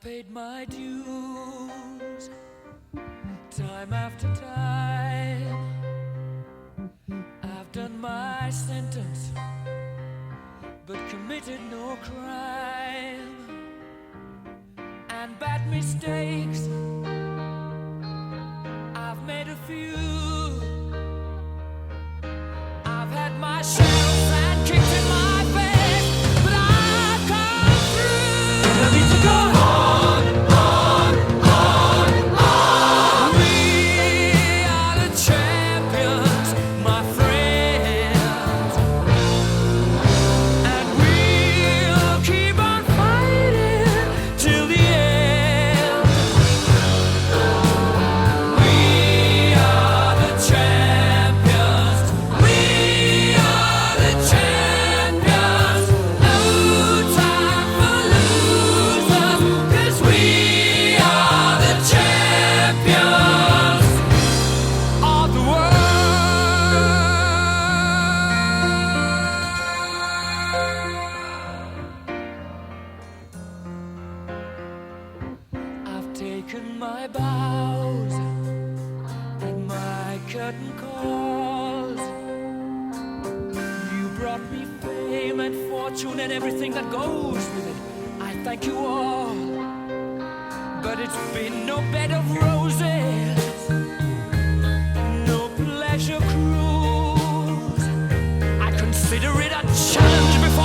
paid my dues time after time. I've done my sentence, but committed no crime. And bad mistakes, I've made a few. I've had my share of sand kicked in my face, but I've come through. I need to go on, on, on, on. We are the champions, my friends, and we'll keep on fighting till the end. We are the champions. We are the champions. No time for losers, 'cause we are the champions of the world. I've taken my bows and my curtain calls. You brought me fame and fortune and everything that goes with it. I thank you all, but it's been no bed of roses, no pleasure cruise. I consider it a challenge before